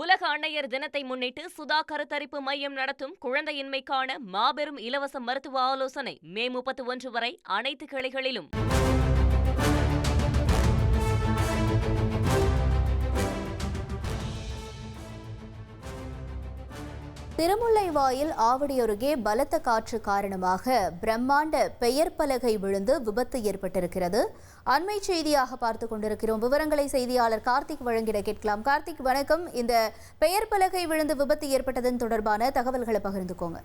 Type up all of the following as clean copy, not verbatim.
உலக அன்னையர் தினத்தை முன்னிட்டு சுதா கருத்தரிப்பு மையம் நடத்தும் குழந்தையின்மைக்கான மாபெரும் இலவச மருத்துவ ஆலோசனை மே 31 வரை அனைத்து கிளைகளிலும். திருமுல்லைவாயில் ஆவடி அருகே பலத்த காற்று காரணமாக பிரம்மாண்ட பெயர் பலகை விழுந்து விபத்து ஏற்பட்டிருக்கிறது. அண்மை செய்தியாக பார்த்துக் கொண்டிருக்கிறோம். விவரங்களை செய்தியாளர் கார்த்திக் வழங்கிட கேட்கலாம். கார்த்திக், வணக்கம். இந்த பெயர் பலகை விழுந்து விபத்து ஏற்பட்டதன் தொடர்பான தகவல்களை பகிர்ந்துக்கோங்க.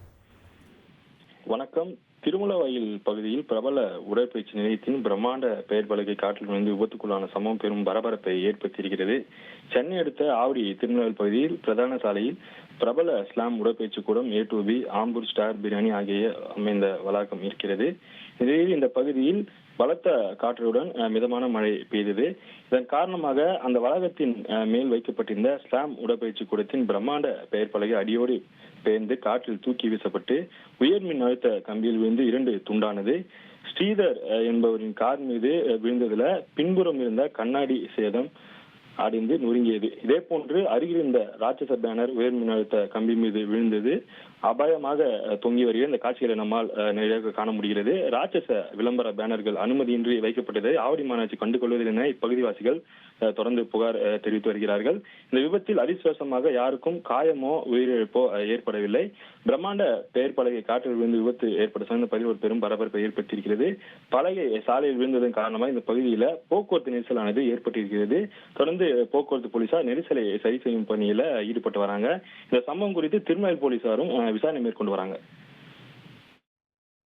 வணக்கம். திருமுல்லைவாயில் பகுதியில் பிரபல உடற்பயிற்சி நிலையத்தின் பிரம்மாண்ட பெயர் பலகை காற்றில் விழுந்து விபத்துக்குள்ளான சம்பவம் பெரும் பரபரப்பை ஏற்படுத்தியிருக்கிறது. சென்னை அடுத்த ஆவடி திருமுல்லைவாயில் பகுதியில் பிரதான சாலையில் பிரபல இஸ்லாம் உடற்பயிற்சி கூடம் A2B, ஆம்பூர் ஸ்டார் பிரியாணி ஆகிய அமைந்த வளாகம் இருக்கிறது. இதில் இந்த பகுதியில் பலத்த காற்றுடன் மிதமான மழை பெய்தது. இதன் காரணமாக அந்த வளாகத்தின் மேல் வைக்கப்பட்டிருந்த இஸ்லாம் உடற்பயிற்சி கூடத்தின் பிரம்மாண்ட பெயர் பலகை அடியோடு பெயர்ந்து காற்றில் தூக்கி வீசப்பட்டு உயர் மின் அழுத்த கம்பியில் விழுந்து 2 துண்டானது. ஸ்ரீதர் என்பவரின் கார் மீது விழுந்ததுல பின்புறம் இருந்த கண்ணாடி சேதம் அடைந்து நொறுங்கியது. இதே போன்று அருகில் இருந்த ராட்சச பேனர் உயர் மின் அழுத்த கம்பி மீது விழுந்தது அபாயமாக தொங்கி வருகிற இந்த காட்சிகளை நம்மால் நேரடியாக காண முடிகிறது. ராட்சச விளம்பர பேனர்கள் அனுமதியின்றி வைக்கப்பட்டதை ஆவடி மாநகராட்சி கண்டுகொள்வதில் என இப்பகுதிவாசிகள் தொடர்ந்து புகார் தெரிவித்து வருகிறார்கள். இந்த விபத்தில் அதிர்ஷ்டவசமாக யாருக்கும் காயமோ உயிரிழப்போ ஏற்படவில்லை. பிரம்மாண்ட பெயர் பலகை காற்றில் விழுந்து விபத்து ஏற்பட்ட சம்பந்த பகுதியில் ஒரு பெரும் பரபரப்பை ஏற்படுத்தியிருக்கிறது. பலகை சாலையில் விழுந்ததன் காரணமாக இந்த பகுதியில போக்குவரத்து நெரிசலானது ஏற்பட்டிருக்கிறது. தொடர்ந்து போக்குவரத்து போலீசார் நெரிசலை சரி செய்யும் பணியில ஈடுபட்டு வராங்க. இந்த சம்பவம் குறித்து திருமலை போலீசாரும் விசாரணை மேற்கொண்டு வராங்க.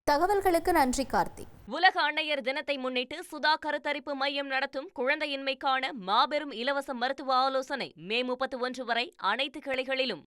தகவல்களுக்கு நன்றி கார்த்திக். உலக அன்னையர் தினத்தை முன்னிட்டு சுதா கருத்தரிப்பு மையம் நடத்தும் குழந்தையின்மைக்கான மாபெரும் இலவச மருத்துவ ஆலோசனை மே 31 வரை அனைத்து கிளைகளிலும்.